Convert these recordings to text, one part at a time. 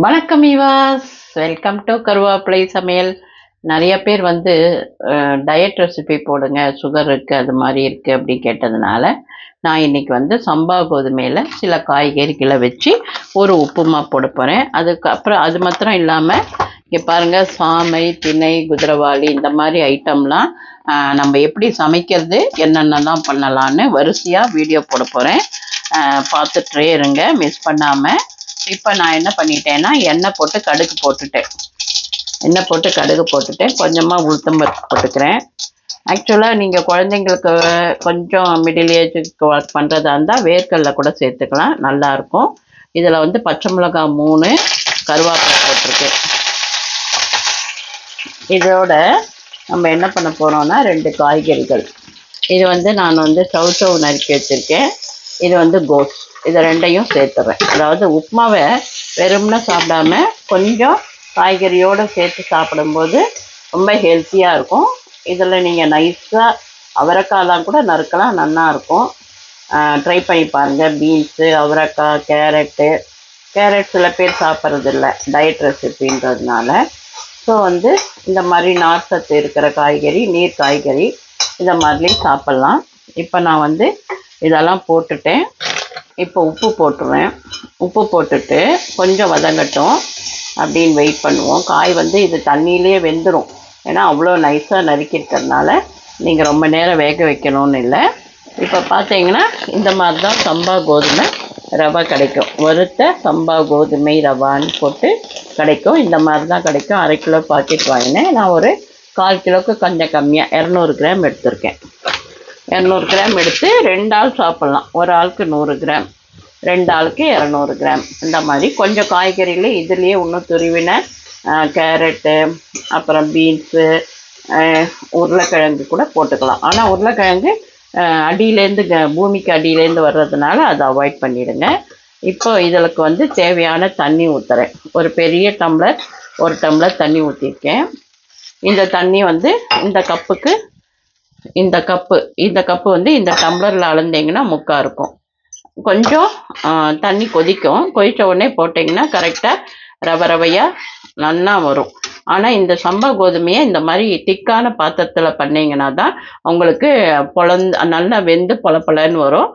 வணக்கம் ஈவாஸ், welcome to கருவேப்பிலை சமையல். நிறைய பேர் வந்து டயட் ரெசிபி போடுங்க, சுகர் இருக்குது அது மாதிரி இருக்குது அப்படி கேட்டதுனால நான் இன்னைக்கு வந்து சம்பா கோதுமையில் சில காய்கறிகளை வச்சு ஒரு உப்புமா போட போகிறேன். அதுக்கப்புறம் அது மாத்திரம் இல்லாமல் இங்கே பாருங்கள், சாமை, திணை, குதிரவாளி இந்த மாதிரி ஐட்டம்லாம் நம்ம எப்படி சமைக்கிறது, என்னென்னலாம் பண்ணலான்னு வரிசையாக வீடியோ போட போகிறேன். பார்த்துட்டே இருங்க, மிஸ் பண்ணாமல். இப்போ நான் என்ன பண்ணிட்டேன்னா எண்ணெய் போட்டு கடுகு போட்டுட்டேன். கொஞ்சமாக உளுத்தம்பருப்பு போட்டுக்கிறேன். ஆக்சுவலாக நீங்கள் குழந்தைங்களுக்கு கொஞ்சம் மிடில் ஏஜுக்கு ஒர்க் பண்ணுறதா இருந்தால் வேர்க்கடலை கூட சேர்த்துக்கலாம், நல்லாயிருக்கும். இதில் வந்து பச்சை மிளகாய் 3, கருவேப்பிலை போட்டிருக்கேன். இதோட நம்ம என்ன பண்ண போகிறோம்னா 2 காய்கறிகள். இது வந்து நான் வந்து சவுச்சவு நறுக்கி வச்சுருக்கேன். இது வந்து கோஸ். இதை 2ஐயும் சேர்த்துறேன். அதாவது உப்புமாவை வெறும்னா சாப்பிடாம கொஞ்சம் காய்கறியோடு சேர்த்து சாப்பிடும்போது ரொம்ப ஹெல்த்தியாக இருக்கும். இதில் நீங்கள் நைஸாக அவரைக்காயெலாம் கூட நறுக்கலாம், நல்லாயிருக்கும். ட்ரை பண்ணி பாருங்கள். பீன்ஸு, அவரைக்காய், கேரட் சில பேர் சாப்பிட்றதில்ல டயட் ரெசிபின்றதுனால. ஸோ வந்து இந்த மாதிரி நார் சத்து இருக்கிற காய்கறி, நீர் காய்கறி இதை மாதிரியும் சாப்பிட்லாம். இப்போ நான் வந்து இதெல்லாம் போட்டுட்டேன். இப்போ உப்பு போட்டுருவேன். உப்பு போட்டுட்டு கொஞ்சம் வதங்கட்டும் அப்படின்னு வெயிட் பண்ணுவோம். காய் வந்து இது தண்ணியிலே வெந்துடும், ஏன்னா அவ்வளோ நைஸாக நறுக்கிருக்கிறதுனால நீங்கள் ரொம்ப நேரம் வேக வைக்கணும்னு இல்லை. இப்போ பார்த்தீங்கன்னா இந்த மாதிரி தான் சம்பா கோதுமை ரவை கிடைக்கும். வறுத்த சம்பா கோதுமை ரவான்னு போட்டு கிடைக்கும். இந்த மாதிரி தான் கிடைக்கும். 1/2 கிலோ பாக்கெட் வாங்கினேன். நான் ஒரு 1/4 கிலோவுக்கு கொஞ்சம் கம்மியாக 200 கிராம் எடுத்திருக்கேன். 200 கிராம் எடுத்து 2 ஆள் சாப்பிட்லாம். ஒரு ஆளுக்கு 100 கிராம், 2 ஆளுக்கு 200 கிராம். இந்த மாதிரி கொஞ்சம் காய்கறிகளே இதுலேயே இன்னும் துருவின கேரட்டு, அப்புறம் பீன்ஸு, உருளைக்கிழங்கு கூட போட்டுக்கலாம். ஆனால் உருளைக்கிழங்கு அடியிலேருந்து பூமிக்கு அடியிலேருந்து வர்றதுனால அதை அவாய்ட் பண்ணிவிடுங்க. இப்போ இதற்கு வந்து தேவையான தண்ணி ஊற்றுறேன். ஒரு பெரிய டம்ளர் 1 டம்ளர் தண்ணி ஊற்றிருக்கேன். இந்த தண்ணி வந்து இந்த கப்பு வந்து இந்த டம்ளரில் அளந்தீங்கன்னா முக்கா இருக்கும். கொஞ்சம் தண்ணி கொதித்த உடனே போட்டிங்கன்னா கரெக்டாக ரவையாக நல்லா வரும். ஆனால் இந்த சம்பா கோதுமையை இந்த மாதிரி திக்கான பாத்திரத்தில் பண்ணிங்கன்னா தான் உங்களுக்கு நல்லா வெந்து பொலன்னு வரும்.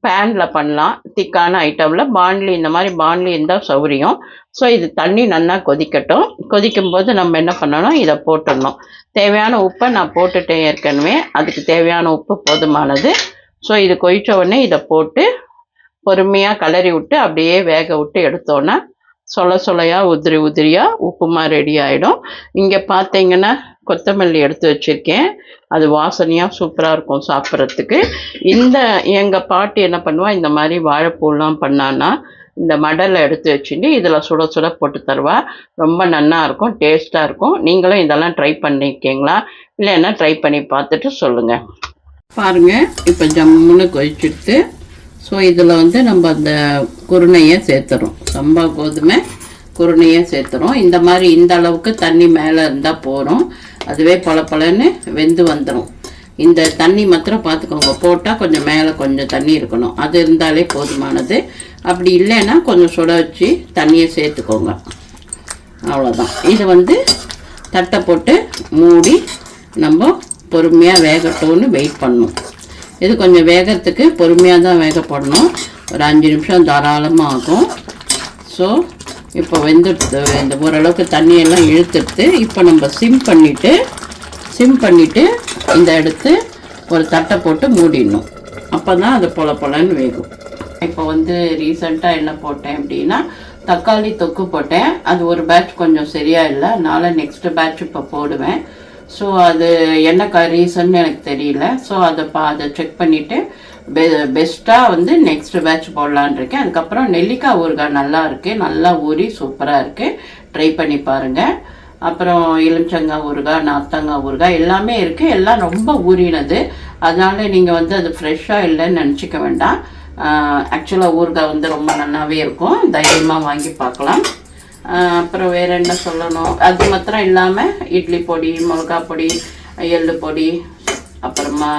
பேனில் பண்ணலாம், திக்கான ஐட்டமில். பாண்ட்லி, இந்த மாதிரி பாண்ட்லி இருந்தால் சௌரியம். ஸோ இது தண்ணி நல்லா கொதிக்கட்டும். கொதிக்கும்போது நம்ம என்ன பண்ணணும், இதை போட்டுடணும். தேவையான உப்பை நான் போட்டுட்டேன் ஏற்கனவே. அதுக்கு தேவையான உப்பு போதுமானது. ஸோ இது கொதித்த உடனே இதை போட்டு பொறுமையாக கிளறி விட்டு அப்படியே வேக விட்டு எடுத்தோன்னா சொலையாக உதிரியாக உப்புமா ரெடி ஆகிடும். இங்கே பார்த்தீங்கன்னா கொத்தமல்லி எடுத்து வச்சுருக்கேன். அது வாசனையாக சூப்பராக இருக்கும் சாப்பிட்றதுக்கு. எங்கள் பாட்டி என்ன பண்ணுவா, இந்த மாதிரி வாழைப்பூலாம் பண்ணான்னா இந்த மடலை எடுத்து வச்சுட்டு இதில் சுட போட்டு தருவா. ரொம்ப நல்லா இருக்கும், டேஸ்ட்டாக இருக்கும். நீங்களும் இதெல்லாம் ட்ரை பண்ணியிருக்கீங்களா? இல்லைன்னா ட்ரை பண்ணி பார்த்துட்டு சொல்லுங்கள். பாருங்கள், இப்போ ஜம்முன்னு கொதிச்சுட்டு ஸோ இதில் வந்து நம்ம அந்த குருணையை சேர்த்துறோம். சம்பா கோதுமை குருணையை சேர்த்துறோம். இந்த மாதிரி இந்த அளவுக்கு தண்ணி மேலே இருந்தால் போகிறோம். அதுவே பலன்னு வெந்து வந்துடும். இந்த தண்ணி மாத்திரம் பார்த்துக்கோங்க. போட்டால் கொஞ்சம் மேலே கொஞ்சம் தண்ணி இருக்கணும், அது இருந்தாலே போதுமானது. அப்படி இல்லைன்னா கொஞ்சம் சுட வச்சு தண்ணியை சேர்த்துக்கோங்க, அவ்வளோதான். இது வந்து தட்டை போட்டு மூடி நம்ம பொறுமையாக வேகட்டும்னு வெயிட் பண்ணணும். இது கொஞ்சம் வேகத்துக்கு பொறுமையாக தான் வேகப்படணும். ஒரு 5 நிமிஷம் தாராளமாக ஆகும். ஸோ இப்போ வெந்துடுத்து, இந்த ஓரளவுக்கு தண்ணியெல்லாம் இழுத்துடுத்து. இப்போ நம்ம சிம் பண்ணிவிட்டு இந்த எடுத்து ஒரு தட்டை போட்டு மூடிடணும். அப்போ தான் அது பொலன்னு வேகும். இப்போ வந்து ரீசெண்டாக என்ன போட்டேன் அப்படின்னா தக்காளி தொக்கு போட்டேன். அது ஒரு பேட்ச் கொஞ்சம் சரியாக இல்லை, அதனால் நெக்ஸ்ட் பேட்ச் இப்போ போடுவேன். ஸோ அது என்ன ரீசன்னு எனக்கு தெரியல. ஸோ அதை செக் பண்ணிவிட்டு பெஸ்ட்டாக வந்து நெக்ஸ்ட் பேட்ச் போடலான் இருக்கேன். அதுக்கப்புறம் நெல்லிக்காய் ஊறுகாய் நல்லா இருக்குது, நல்லா ஊறி சூப்பராக இருக்குது, ட்ரை பண்ணி பாருங்கள். அப்புறம் எலுமிச்சங்காய் ஊறுகாய், நார்த்தங்காய் ஊறுகாய் எல்லாமே இருக்குது. எல்லாம் ரொம்ப ஊறினது, அதனால் நீங்கள் வந்து அது ஃப்ரெஷ்ஷாக இல்லைன்னு நினச்சிக்க வேண்டாம். ஆக்சுவலாக ஊறுகாய் வந்து ரொம்ப நல்லாவே இருக்கும், தைரியமாக வாங்கி பார்க்கலாம். அப்புறம் வேறு என்ன சொல்லணும், அது மாத்திரம் இல்லாமல் இட்லி பொடி, மிளகா பொடி, எள்ளு பொடி, அப்புறமா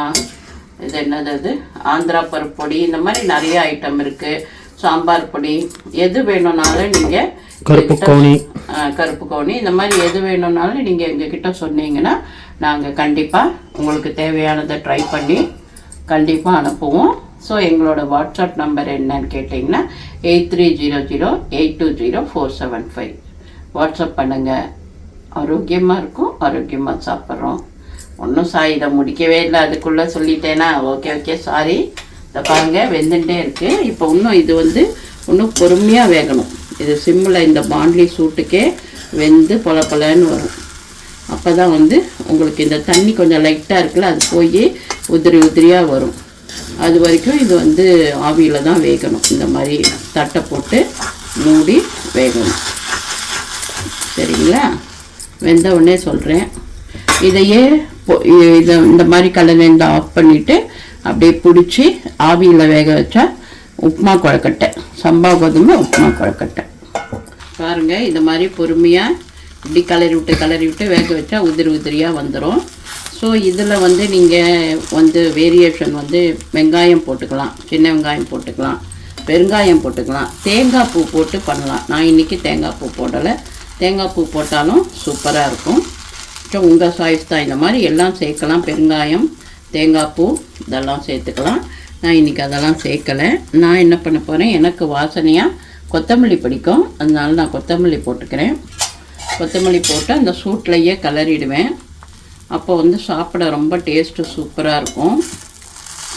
இது என்னது, அது ஆந்திரா பருப்பு பொடி, இந்த மாதிரி நிறைய ஐட்டம் இருக்குது. சாம்பார் பொடி, எது வேணும்னாலும் நீங்கள் கருப்பு கவுனி இந்த மாதிரி எது வேணும்னாலும் நீங்கள் எங்ககிட்ட சொன்னீங்கன்னா நாங்கள் கண்டிப்பாக உங்களுக்கு தேவையானதை ட்ரை பண்ணி கண்டிப்பாக அனுப்புவோம். ஸோ எங்களோட வாட்ஸ்அப் நம்பர் என்னன்னு கேட்டிங்கன்னா 8300820475 வாட்ஸ்அப் பண்ணுங்கள். ஆரோக்கியமாக இருக்கும், ஆரோக்கியமாக சாப்பிட்றோம். ஒன்றும் இதை முடிக்கவே இல்லை, அதுக்குள்ளே சொல்லிட்டேனா? Okay sorry. இதை பாருங்கள் வெந்துட்டே இருக்குது. இப்போ இன்னும் இது இன்னும் பொறுமையாக வேகணும். இது சிம்மில் இந்த பாண்ட்லி சூட்டுக்கே வெந்து பொலன்னு வரும். அப்போ தான் உங்களுக்கு இந்த தண்ணி கொஞ்சம் லைட்டாக இருக்குல்ல, அது போய் உதிரியாக வரும். அது வரைக்கும் இது ஆவியில் தான் வேகணும். இந்த மாதிரி தட்டை போட்டு மூடி வேகணும். சரிங்களா? வெந்த உடனே சொல்கிறேன். இதையே இந்த மாதிரி கலந்து ஆஃப் பண்ணிவிட்டு அப்படியே பிடிச்சி ஆவியில் வேக வச்சா உப்புமா கொழக்கட்டை, சம்பா கோதுமை உப்புமா கொழக்கட்டை. பாருங்கள், இந்த மாதிரி பொறுமையாக இப்படி கலரி விட்டு வேக வச்சா உதிரியாக வந்துடும். ஸோ இதில் நீங்கள் வேரியேஷன் வெங்காயம் போட்டுக்கலாம், சின்ன வெங்காயம் போட்டுக்கலாம், பெருங்காயம் போட்டுக்கலாம், தேங்காய் பூ போட்டு பண்ணலாம். நான் இன்றைக்கி தேங்காய் பூ போடலை. தேங்காய் பூ போட்டாலும் சூப்பராக இருக்கும். ஸோ உங்கள் சாய்ஸ் தான். இந்த மாதிரி எல்லாம் சேர்க்கலாம். பெருங்காயம், தேங்காய் பூ இதெல்லாம் சேர்த்துக்கலாம். நான் இன்றைக்கி அதெல்லாம் சேர்க்கலை. நான் என்ன பண்ண போகிறேன், எனக்கு வாசனையாக கொத்தமல்லி பிடிக்கும், அதனால நான் கொத்தமல்லி போட்டுக்கிறேன். கொத்தமல்லி போட்டு அந்த சூட்லையே கிளறிடுவேன். அப்போ சாப்பிட ரொம்ப டேஸ்ட்டு சூப்பராக இருக்கும்.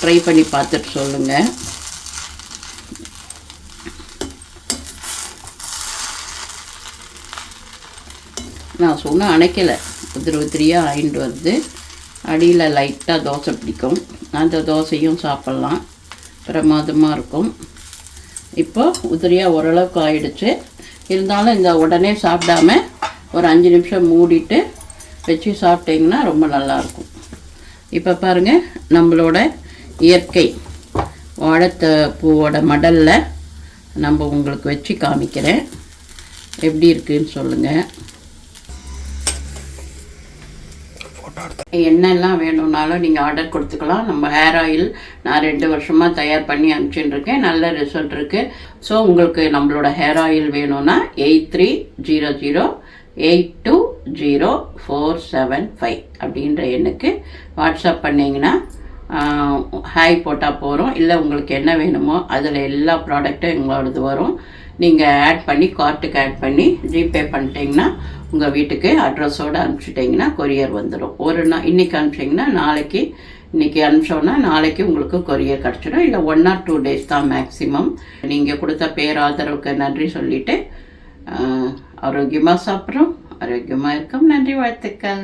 ட்ரை பண்ணி பார்த்துட்டு சொல்லுங்கள். நான் சொன்ன அணைக்கலை, உதிரியாக ஆயிட்டு வருது. அடியில் லைட்டாக தோசை பிடிக்கும், அந்த தோசையும் சாப்பிட்லாம், பிரமாதமாக இருக்கும். இப்போ உதிரியாக ஓரளவுக்கு ஆயிடுச்சு. இருந்தாலும் இந்த உடனே சாப்பிடாம ஒரு 5 நிமிஷம் மூடிட்டு வச்சு சாப்பிட்டிங்கன்னா ரொம்ப நல்லாயிருக்கும். இப்போ பாருங்கள், நம்மளோட இயற்கை வாழைப்பூவோட மடலில் நம்ம உங்களுக்கு வச்சு காமிக்கிறேன். எப்படி இருக்குதுன்னு சொல்லுங்கள். என்னெல்லாம் வேணும்னாலும் நீங்கள் ஆர்டர் கொடுத்துக்கலாம். நம்ம ஹேர் ஆயில் நான் 2 வருஷமாக தயார் பண்ணி அனுப்பிச்சுட்டுருக்கேன், நல்ல ரிசல்ட் இருக்குது. ஸோ உங்களுக்கு நம்மளோட ஹேர் ஆயில் வேணும்னா 8300820475 அப்படின்ற எண்ணுக்கு வாட்ஸ்அப் பண்ணிங்கன்னா ஹாய் போட்டால் போகிறோம். இல்லை உங்களுக்கு என்ன வேணுமோ அதில் எல்லா ப்ராடக்ட்டும் எங்களோடது வரும். நீங்கள் ஆட் பண்ணி கார்ட்டுக்கு ஆட் பண்ணி ஜிபே பண்ணிட்டீங்கன்னா உங்கள் வீட்டுக்கு அட்ரஸோடு அனுப்பிச்சிட்டிங்கன்னா கொரியர் வந்துடும். ஒரு நாள் இன்றைக்கி அனுப்பிச்சிங்கன்னா நாளைக்கு, இன்றைக்கி அனுப்பிச்சோன்னா நாளைக்கு உங்களுக்கு கொரியர் கிடச்சிடும். இல்லை 1 or 2 days தான் மேக்ஸிமம். நீங்கள் கொடுத்த பேராதரவுக்கு நன்றி சொல்லிவிட்டு ஆரோக்கியமாக சாப்பிட்றோம், ஆரோக்கியமாக இருக்கோம். நன்றி, வாழ்த்துக்கள்.